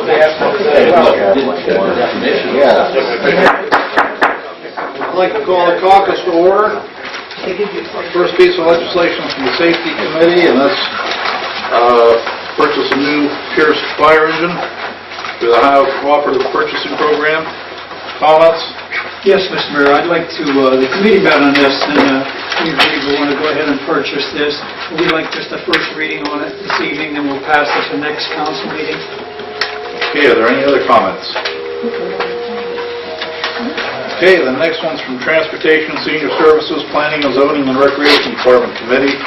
I'd like to call the caucus to order. First piece of legislation from the Safety Committee, and that's purchase a new Pierce fire engine through the Ohio Cooperative Purchasing Program. Comments? Yes, Mr. Mayor, I'd like to, the committee met on this, and we agreed we want to go ahead and purchase this. We'd like just a first reading on it this evening, and we'll pass it to the next council meeting. Okay, are there any other comments? Okay, the next one's from Transportation, Senior Services, Planning and Zoning and Recreation Department Committee.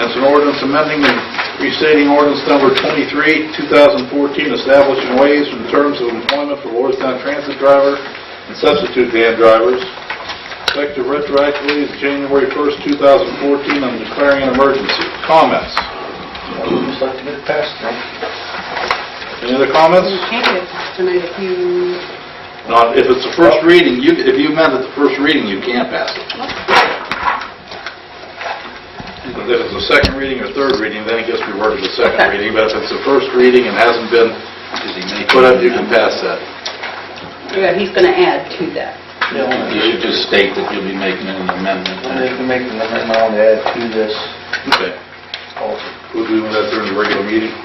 That's an ordinance amending and restating ordinance number 23, 2014, establishing ways and terms of employment for Lordstown transit driver and substitute van drivers, effective retroactively to January 1st, 2014, and declaring an emergency. Comments? Just like to get it passed tonight. Any other comments? You can't get it passed tonight if you... No, if it's the first reading, if you amend it the first reading, you can't pass it. But if it's the second reading or third reading, then it gets reverted to second reading. But if it's the first reading and hasn't been put up, you can pass that. Yeah, he's going to add to that. You should just state that you'll be making an amendment. They can make an amendment on to add to this. Okay. We'll do that during the regular meeting.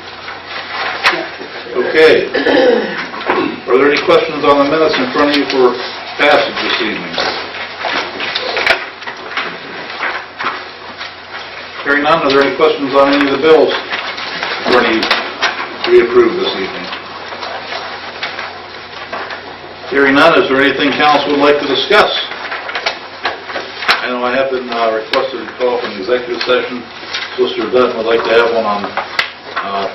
Yeah. Okay. Are there any questions on the minutes in front of you for passage this evening? Hearing none, are there any questions on any of the bills for any to be approved this evening? Hearing none, is there anything council would like to discuss? I know I have been requested to call for an executive session. Solicitor Dutton would like to have one on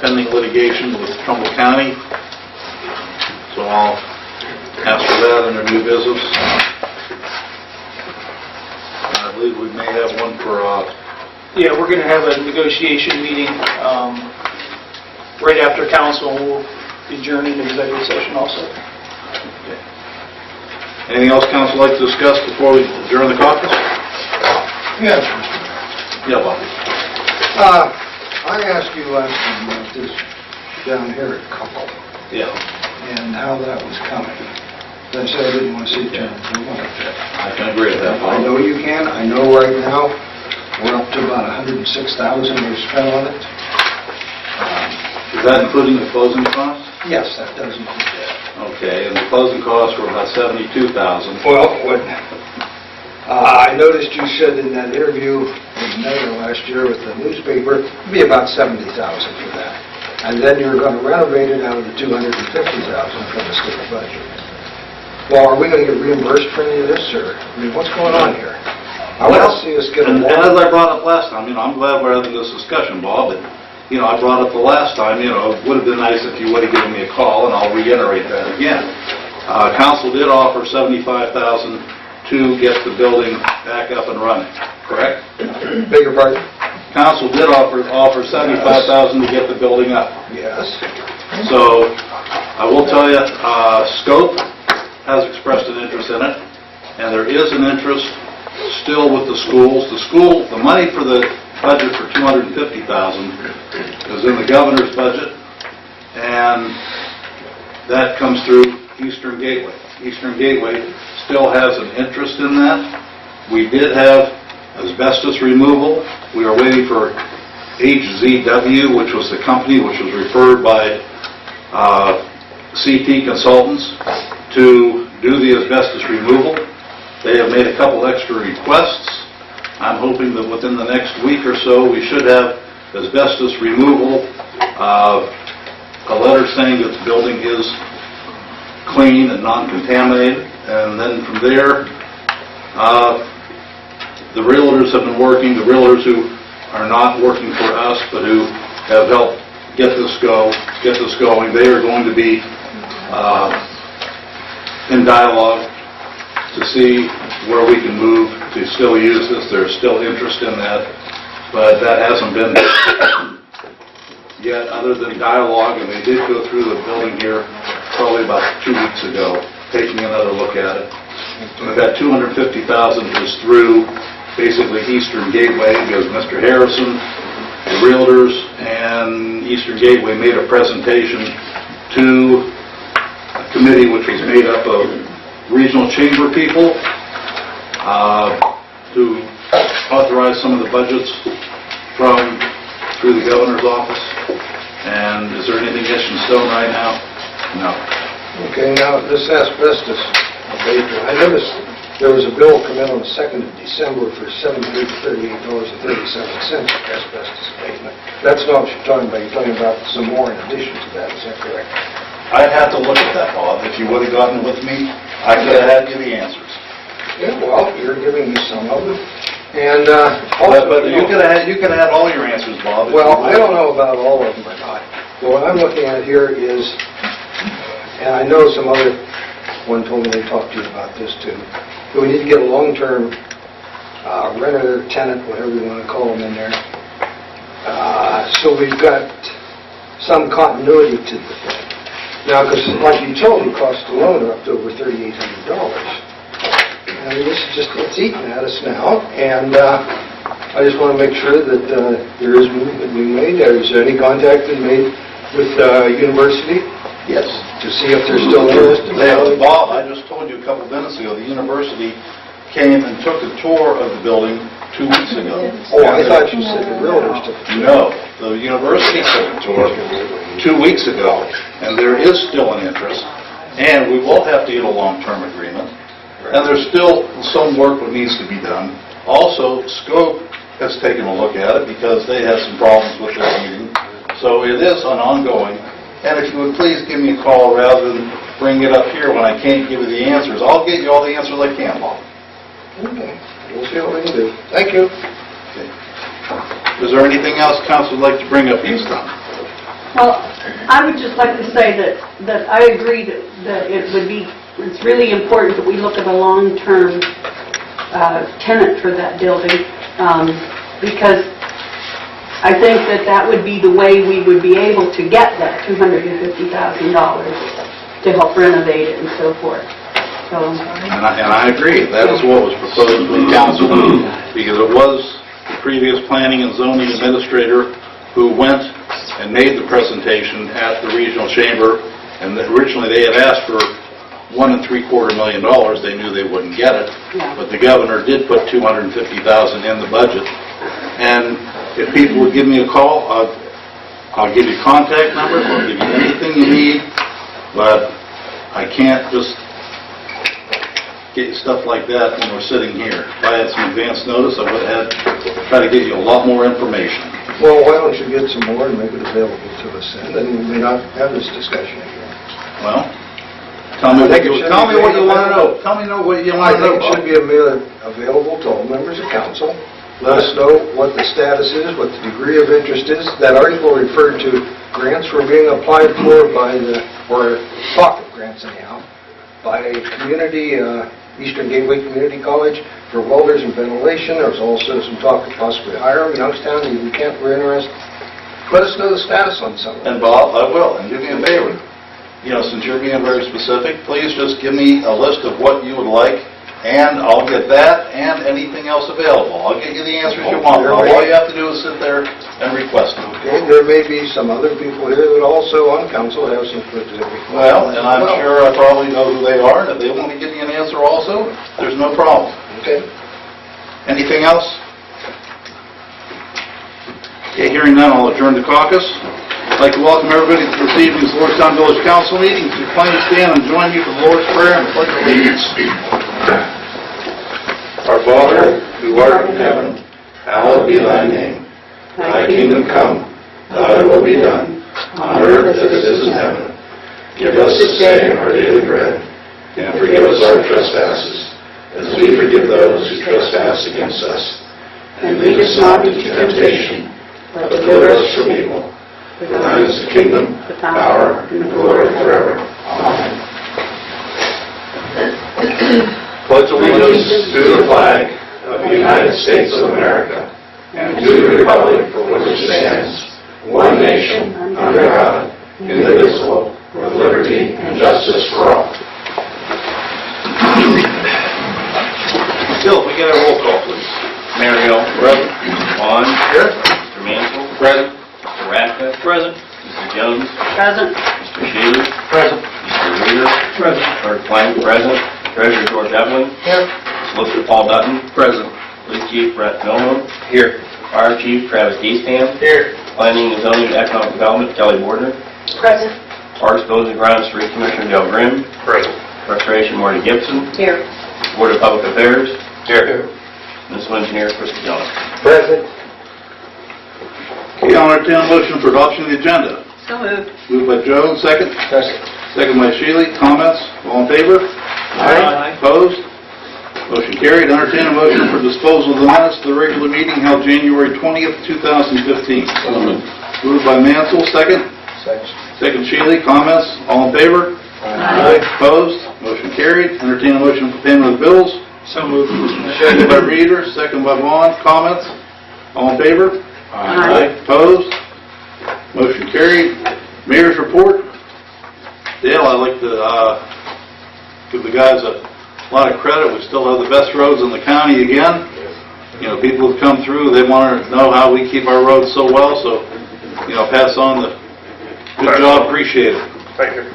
pending litigation with Trumbull County. So I'll ask for that under new business. I believe we may have one for... Yeah, we're going to have a negotiation meeting right after council, and we'll adjourn into executive session also. Okay. Anything else council would like to discuss before we adjourn the caucus? Yes. Yeah, Bob. I asked you last time about this down here at Couple Yeah. and how that was coming. I said I didn't want to see it turn into one of that. I can agree with that, I Bob. know you can. I know right now we're up to about $106,000 we've spent on it. Is that including the closing costs? Yes, that does include that. Okay, and the closing costs were about $72,000. Well, I noticed you said in that interview in May last year with the newspaper, it'd be about $70,000 for that. And then you're going to renovate it out of the $250,000 from the state budget. Well, are we going to get reimbursed for any of this, or I mean, what's going on here? I want to see us get a And as I brought up last time, I'm glad we're having this discussion, Bob, but, I brought up the last time, it would have been nice if you would have given me a call, and I'll reiterate that again. Council did offer $75,000 to get the building back up and running, correct? Beg your pardon? Council did offer $75,000 to get the building up. Yes. So, I will tell you, Scope has expressed an interest in it, and there is an interest still with the schools. The money for the budget for $250,000 is in the governor's budget, and that comes through Eastern Gateway. Eastern Gateway still has an interest in that. We did have asbestos removal. We are waiting for HZW, which was the company which was referred by CT Consultants to do the asbestos removal. They have made a couple extra requests. I'm hoping that within the next week or so we should have asbestos removal, a letter saying that the building is clean and non-contaminated, and then from there the realtors have been working, the realtors who are not working for us but who have helped get this going. They are going to be in dialogue to see where we can move to still use this. There's still interest in that, but that hasn't been yet other than dialogue, and they did go through the building here probably about 2 weeks ago, taking another look at it. But that $250,000 is through basically Eastern Gateway, because Mr. Harrison, the realtors, and Eastern Gateway made a presentation to to a committee which was made up of regional chamber people to authorize some of the budgets through the governor's office. And is there anything etched in stone right now? No. Okay, now, this asbestos abatement, I noticed there was a bill come in on the 2nd of December for $738.37 for asbestos abatement. That's not what you're talking about. You're talking about some more in addition to that. Is that correct? I'd have to look at that, Bob. If you would have gotten with me, I could have had you the answers. Yeah, well, you're giving me some of them. And But you could have had all your answers, Bob. well, I don't know about all of them or not. But what I'm looking at here is, and I know some other one told me they talked to you about this too, that we need to get a long-term renter, tenant, whatever you want to call them in there. So we've got some continuity to the thing. Now, because like utility costs alone are up to over $3,800. I mean, this is just, it's eating at us now, and I just want to make sure that there is movement being made. Is there any contact been made with university? Yes. To see if they're still interested? Bob, I just told you a couple minutes ago, the university came and took a tour of the building 2 weeks ago. Oh, I thought you said the realtors took it. No, the university took a tour 2 weeks ago, and there is still an interest, and we will have to get a long-term agreement, and there's still some work that needs to be done. Also, Scope has taken a look at it because they had some problems with their meeting, so it is an ongoing. And if you would please give me a call rather than bring it up here when I can't give you the answers. I'll get you all the answers I can, Bob. Okay, we'll see what we can do. Thank you. Okay. Is there anything else council would like to bring up this time? Well, I would just like to say that I agree that it's really important that we look at a long-term tenant for that building, because I think that would be the way we would be able to get that $250,000 to help renovate it and so forth. So, And I agree. That is what was proposed by the council, because it was the previous planning and zoning administrator who went and made the presentation at the regional chamber, and originally they had asked for $1.75 million. They knew they wouldn't get it, Yeah. but the governor did put $250,000 in the budget. And if people would give me a call, I'll give you contact numbers, I'll give you anything you need, but I can't just get you stuff like that when we're sitting here. If I had some advance notice, I would have tried to get you a lot more information. Well, why don't you get some more and make it available to us then, and we may not have this discussion again. Well, tell me what you want to know. Tell me what you I want to know, think it Bob. should be available to all members of council. Let us know what the status is, what the degree of interest is. That article referred to grants were being applied for or talk of grants anyhow, by a community, Eastern Gateway Community College for welders and ventilation. There was also some talk of possibly Hiram, Youngstown, even Kent were interested. Let us know the status on some of them. And Bob, I will, and do me a favor. You know, since you're being very specific, please just give me a list of what you would like, and I'll get that and anything else available. I'll get you the answers you want. All you have to do is sit there and request them. Okay, there may be some other people here that also on council have some specific. Well, and I'm sure I probably know who they are, and if they want to give me an answer also, there's no problem. Okay. Anything else? Okay, hearing none, I'll adjourn the caucus. I'd like to welcome everybody to this evening's Lordstown Village Council meeting. If you kindly stand and join me for the Lord's Prayer and the Pledge of Allegiance. Our Father, who art in heaven, hallowed be thy name. Thy kingdom come, thy will be done, on earth as it is in heaven. Give us this day our daily bread, and forgive us our trespasses, as we forgive those who trespass against us. And lead us not into temptation, but deliver us from evil. For thine is the kingdom, the power, and the glory forever. Amen. Pledge allegiance to the flag of the United States of America and to the republic for which it stands, one nation, under God, indivisible, with liberty and justice for all. Bill, if we get a roll call, please. Mayor Hill. Present. Vaughn. Here. Mr. Mansell. Present. Mr. Radcliffe. Present. Mr. Jones. Present. Mr. Shaver. Present. Clerk Klein, present. Treasurer George Evelyn. Here. Solicitor Paul Dutton. Present. Police Chief Brett Miller. Here. Fire Chief Travis Eastham. Here. Planning and Zoning and Economic Development Kelly Bordner. Present. Parks, Buildings and Grounds Street Commissioner Dale Grimm. Present. Recreation Marty Gibson. Here. Board of Public Affairs. Here. Municipal Engineer Chris Jones. Present. Okay, I'll entertain a motion for adoption of the agenda. So moved. Moved by Joe, second. Second by Shealy. Comments? All in favor? Aye. Opposed? Motion carried. Entertain a motion for disposal of the minutes of the regular meeting held January 20th, 2015. Moved by Mansell, second. Second Shealy. Comments? All in favor? Aye. Opposed? Motion carried. Entertain a motion for payment of the bills. So moved. Second by Reader, second by Vaughn. Comments? All in favor? Aye. Opposed? Motion carried. Mayor's report. Dale, I'd like to give the guys a lot of credit. We still have the best roads in the county again. You know, people have come through, they want to know how we keep our roads so well, so, you know, pass on the good job, appreciate it. Thank you.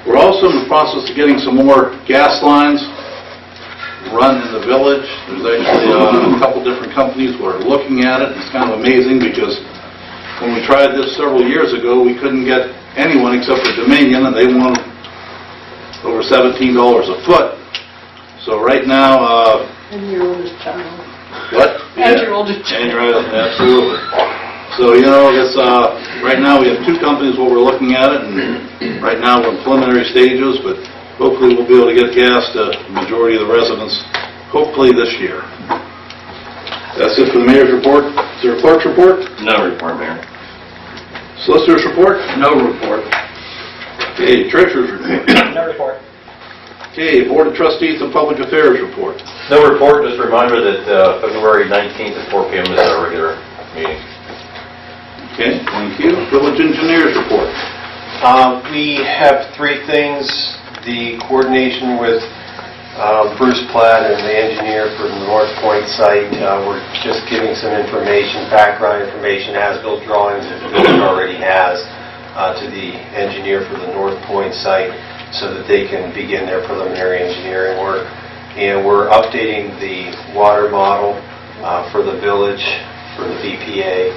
We're also in the process of getting some more gas lines run in the village. There's actually a couple different companies who are looking at it. It's kind of amazing because when we tried this several years ago, we couldn't get anyone except for Dominion, and they wanted over $17 a foot. So right now, And your oldest child. what? And your oldest child. And your oldest, absolutely. So, you know, it's, right now we have two companies what we're looking at it, and right now we're in preliminary stages, but hopefully we'll be able to get gas to the majority of the residents, hopefully this year. That's it for the mayor's report. Is there a clerk's report? No report, Mayor. Solicitor's report? No report. Okay, treasurer's report. No report. Okay, board of trustees and public affairs report. No report, just a reminder that February 19th at 4 p.m. is our regular meeting. Okay, thank you. Village engineer's report. We have three things. The coordination with Bruce Platt and the engineer for the North Point site. We're just giving some information, background information, as-built drawings that the village already has to the engineer for the North Point site so that they can begin their preliminary engineering work. And we're updating the water model for the village, for the BPA,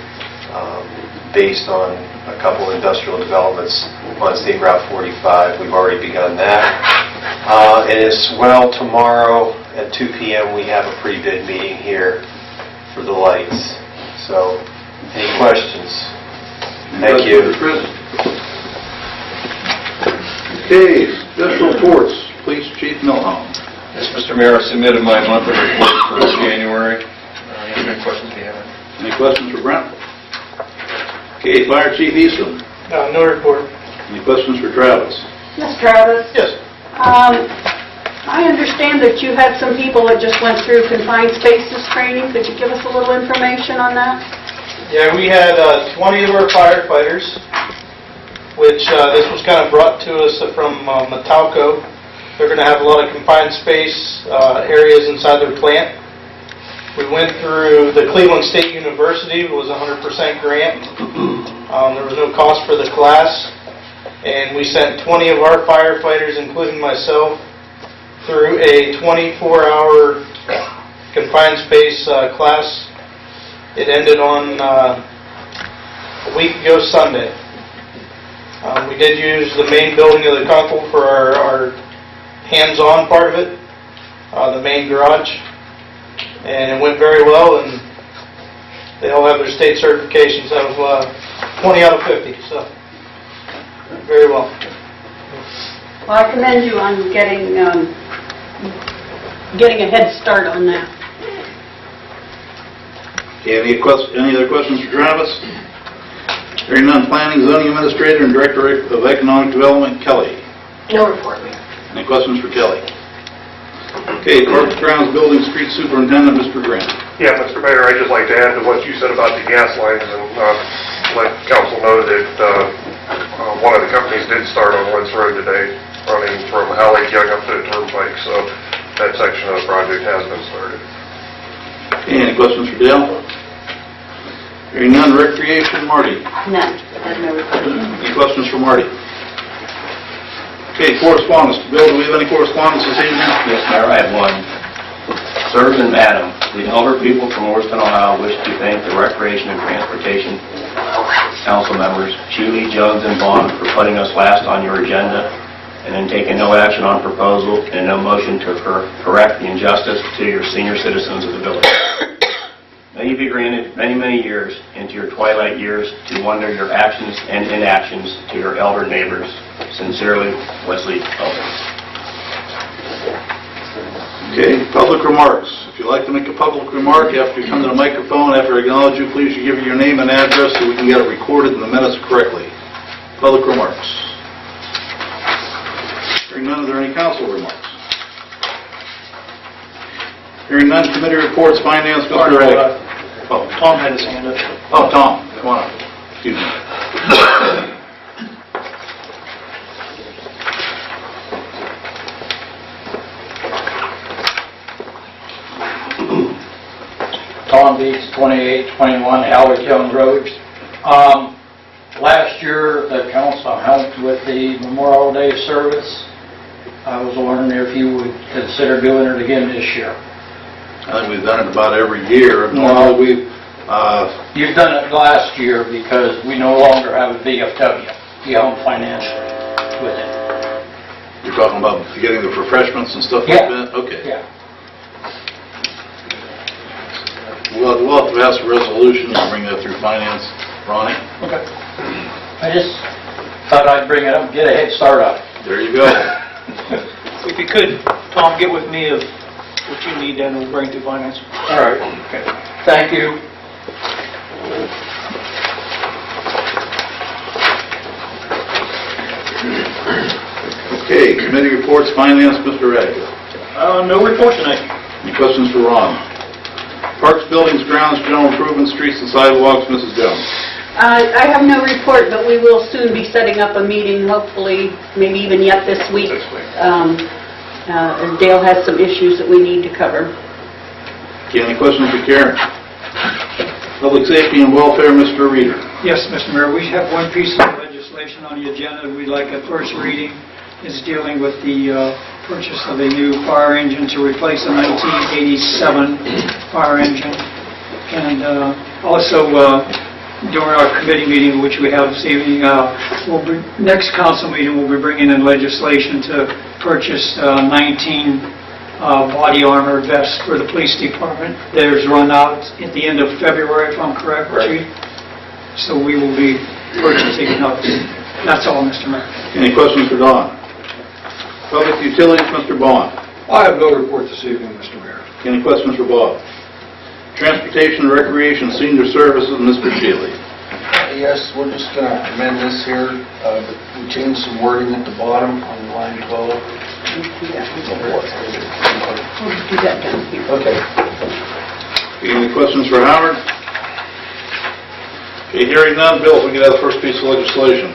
based on a couple industrial developments on State Route 45. We've already begun that. And as well, tomorrow at 2 p.m. we have a pre-bid meeting here for the lights. So, any questions? Thank you. Okay, special reports. Police Chief Milholm. Yes, Mr. Mayor, I submitted my monthly report for January. Answer any questions you have. Any questions for Brent? Okay, Fire Chief Eastham. No report. Any questions for Travis? Yes, Travis? Yes. I understand that you had some people that just went through confined spaces training. Could you give us a little information on that? Yeah, we had 20 of our firefighters, which this was kind of brought to us from Metalco. They're going to have a lot of confined space areas inside their plant. We went through the Cleveland State University. It was a 100% grant. There was no cost for the class. And we sent 20 of our firefighters, including myself, through a 24-hour confined space class. It ended on a week ago Sunday. We did use the main building of the Kunkel for our hands-on part of it, the main garage. And it went very well, and they all have their state certifications out of 20 out of 50, so very well. Well, I commend you on getting a head start on that. Okay, any other questions for Travis? Hearing none, Planning, Zoning Administrator, and Director of Economic Development, Kelly. No report, Mayor. Any questions for Kelly? Okay, Parks, Grounds, Building, Street Superintendent, Mr. Grant. Yeah, Mr. Mayor, I'd just like to add to what you said about the gas lines and let council know that one of the companies did start on Wentz Road today, running from Halleck Young up to the Turnpike, so that section of the project has been started. Okay, any questions for Dale? Hearing none, Recreation, Marty. None. I have no report. Any questions for Marty? Okay, correspondence. Bill, do we have any correspondence this evening? Yes, Mayor, I have one. Sirs and Madam, the elder people from Lordstown, Ohio wish to thank the Recreation and Transportation Council members, Shealy, Jones, and Bond for putting us last on your agenda and then taking no action on proposal and no motion to correct the injustice to your senior citizens of the village. May you be granted many, many years into your twilight years to wonder your actions and inactions to your elder neighbors. Sincerely, Wesley Elder. Okay, public remarks. If you'd like to make a public remark after you come to the microphone, after I acknowledge you, please give your name and address so we can get it recorded in the minutes correctly. Public remarks. Hearing none, are there any council remarks? Hearing none, committee reports, finance, Mr. Ray. Oh, Tom had his hand up. Oh, Tom, come on up. Excuse me. Tom Beats, 2821 Howard Jones Road. Last year, the council helped with the Memorial Day service. I was wondering if you would consider doing it again this year. I think we've done it about every year. Well, Normally You've done it last year because we no longer have a VFW. You help financially with it. you're talking about getting the refreshments and stuff like that? Okay. Yeah. We'll have to pass a resolution and bring that through finance. Ronnie? Okay. I just thought I'd bring it up and get a head start on it. There you go. If you could, Tom, get with me of what you need, then we'll bring it to finance. All right. Okay. Thank you. Okay, committee reports, finance, Mr. Ray. No report tonight. Any questions for Ron? Parks, buildings, grounds, general improvement, streets and sidewalks, Mrs. Jones. I have no report, but we will soon be setting up a meeting, hopefully, maybe even yet this week. Dale has some issues that we need to cover. Okay, any questions for Karen? Public safety and welfare, Mr. Reader. Yes, Mr. Mayor, we have one piece of legislation on the agenda we'd like a first reading. It's dealing with the purchase of a new fire engine to replace a 1987 fire engine. And also, during our committee meeting, which we have this evening, next council meeting, we'll be bringing in legislation to purchase 19 body armor vests for the police department. Theirs run out at the end of February, if I'm correct, Chief? So we will be purchasing those. That's all, Mr. Mayor. Any questions for Don? Public utilities, Mr. Bond. I have no report this evening, Mr. Mayor. Any questions for Bob? Transportation, recreation, senior services, Mr. Shealy. Yes, we're just going to amend this here. We changed some wording at the bottom on line 12. We'll do that down here. Okay. Any questions for Howard? Okay, hearing none, Bill, if we could have the first piece of legislation.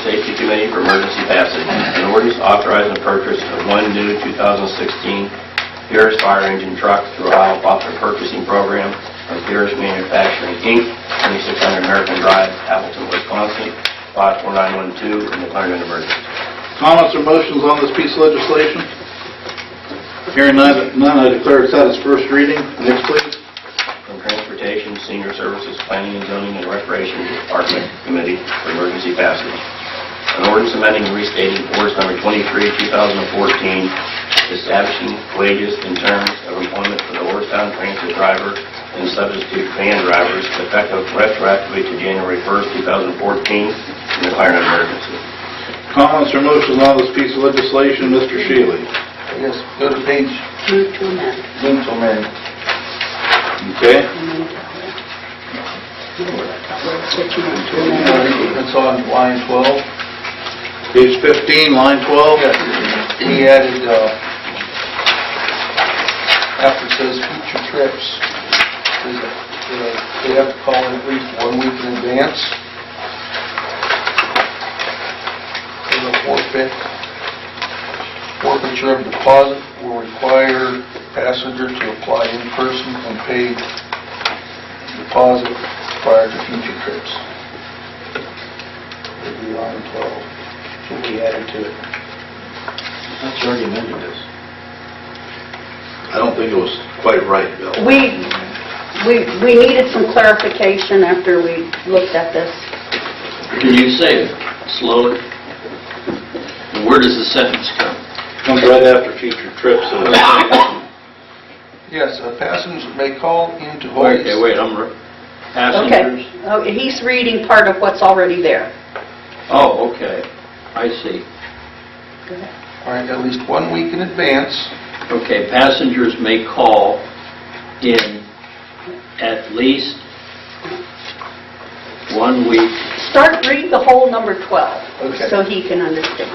Safety Committee for emergency passage. An ordinance authorizing the purchase of one new 2016 Pierce fire engine truck through Ohio Profit Purchasing Program from Pierce Manufacturing, Inc., 2600 American Drive, Appleton, Wisconsin, 54912, and declaring an emergency. Comments or motions on this piece of legislation? Hearing none, I declare it at its first reading. Next, please. From Transportation, Senior Services, Planning and Zoning, and Recreation Department Committee for emergency passage. An ordinance amending and restating ordinance number 23, 2014, establishing wages and terms of employment for the Lordstown transit driver and substitute van drivers effective retroactively to January 1st, 2014, and declaring an emergency. Comments or motions on this piece of legislation, Mr. Shealy? Yes, go to page... Move to amend. Move to amend. Okay. It's on line 12. Page 15, line 12. Yes. We added, after it says future trips, they have to call in at least 1 week in advance. Forfeiture of deposit will require passenger to apply in person and pay deposit prior to future trips. It'll be line 12. Should be added to it. That's already amended this. I don't think it was quite right, Bill. We needed some clarification after we looked at this. Can you say it slowly? And where does the sentence come? Comes right after future trips, so Yes, passengers may call into Wait, passengers? Okay, oh, he's reading part of what's already there. Oh, okay, I see. Go ahead. All right, at least 1 week in advance. Okay, passengers may call in at least 1 week. Start, read the whole number 12, Okay. so he can understand.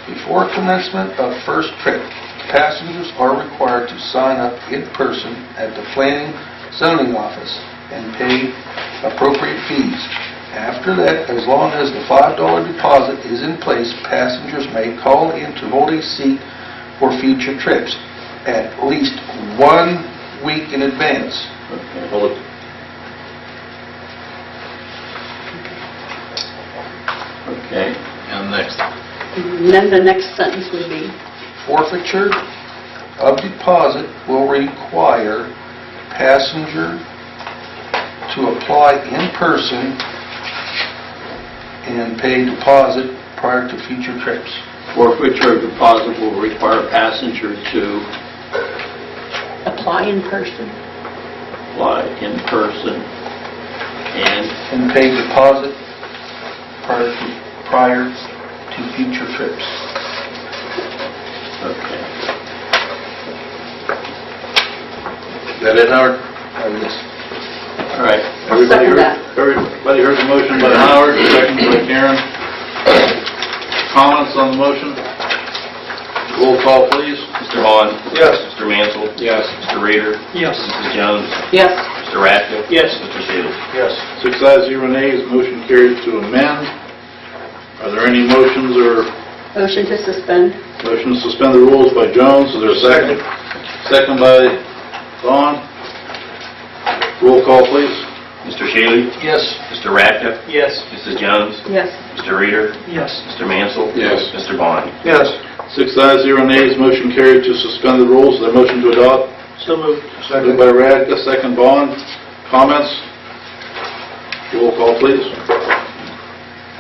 Before commencement of first trip, passengers are required to sign up in person at the planning zoning office and pay appropriate fees. After that, as long as the $5 deposit is in place, passengers may call in to hold a seat for future trips at least 1 week in advance. Okay, hold it. Okay. and next. And then the next sentence would be, Forfeiture of deposit will require passenger to apply in person and pay deposit prior to future trips. Forfeiture of deposit will require passenger to apply in person. apply in person and And pay deposit prior to future trips. okay. Is that it, Howard? Yes. All right. Everybody second heard, that. everybody heard the motion by Howard, seconded by Karen. Comments on the motion? Roll call, please. Mr. Vaughn? Yes. Mr. Mansell? Yes. Mr. Rader? Yes. Mrs. Jones? Yes. Mr. Radcliffe? Yes. Mr. Salem? Yes. 6 ayes, 0 nays, motion carries to amend. Are there any motions or Motion to suspend. motion to suspend the rules by Jones? Is there a second? Second by Vaughn. Roll call, please. Mr. Shaley? Yes. Mr. Radcliffe? Yes. Mrs. Jones? Yes. Mr. Rader? Yes. Mr. Mansell? Yes. Mr. Vaughn? Yes. 6 ayes, 0 nays, motion carried to suspend the rules. Is there a motion to adopt? So moved. Moved by Radka, second Vaughn. Comments? Roll call, please.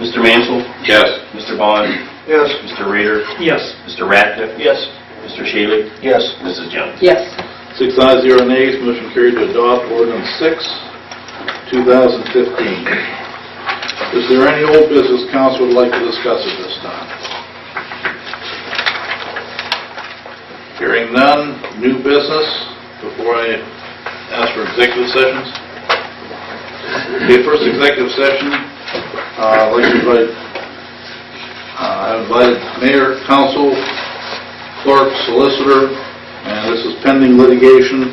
Mr. Mansell? Yes. Mr. Vaughn? Yes. Mr. Rader? Yes. Mr. Radcliffe? Yes. Mr. Shaley? Yes. Mrs. Jones? Yes. 6 ayes, 0 nays, motion carried to adopt ordinance 6, 2015. Is there any old business council would like to discuss at this time? Hearing none, new business, before I ask for executive sessions. Okay, first executive session, I'd like to invite, I invited mayor, council, clerk, solicitor, and this is pending litigation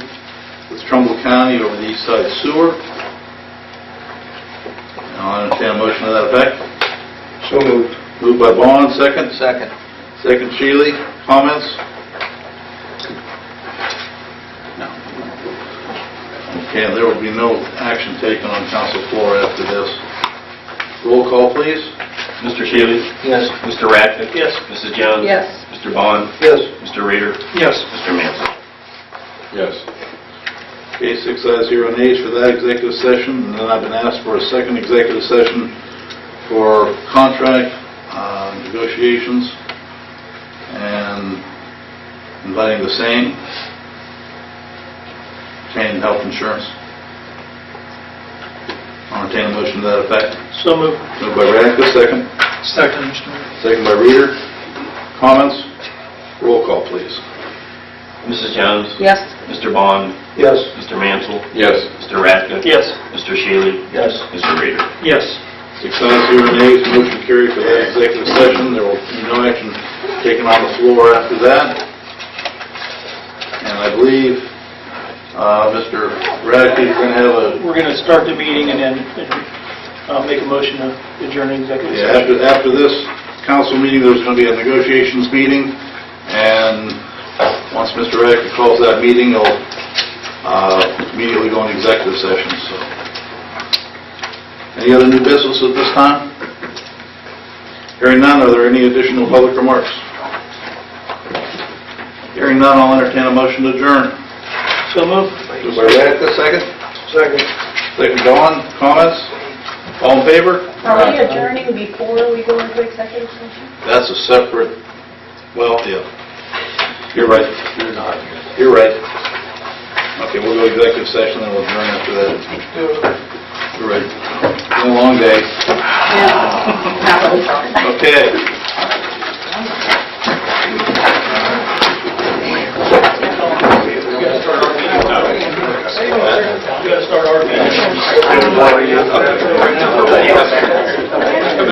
with Trumbull County over the east side sewer. I'll entertain a motion to that effect. So moved. Moved by Vaughn, second. Second. Second, Shealy. Comments? No. Okay, and there will be no action taken on council floor after this. Roll call, please. Mr. Shaley? Yes. Mr. Radcliffe? Yes. Mrs. Jones? Yes. Mr. Vaughn? Yes. Mr. Rader? Yes. Mr. Mansell? Yes. Okay, 6 ayes, 0 nays for that executive session, and then I've been asked for a second executive session for contract negotiations and inviting the same, obtaining health insurance. I'll entertain a motion to that effect. So moved. Moved by Radcliffe, second. Second, Mr. Mayor. Second by Reader. Comments? Roll call, please. Mrs. Jones? Yes. Mr. Vaughn? Yes. Mr. Mansell? Yes. Mr. Radcliffe? Yes. Mr. Shaley? Yes. Mr. Rader? Yes. 6 ayes, 0 nays, motion carried for that executive session. There will be no action taken on the floor after that. And I believe, Mr. Radke, you're going to have a... We're going to start the meeting and then make a motion to adjourn executive Yeah, session. after this council meeting, there's going to be a negotiations meeting, and once Mr. Radke calls that meeting, he'll immediately go into executive session, so. Any other new business at this time? Hearing none, are there any additional public remarks? Hearing none, I'll entertain a motion to adjourn. So moved. Moved by Rick, a second. Second. Second, Dawn, comments? All in favor? Are we adjourning before we go into executive session? That's a separate, well, yeah. You're right. You're not. You're right. Okay, we'll go executive session, then we'll adjourn after that. You're right. It's been a long day. Yeah. Okay.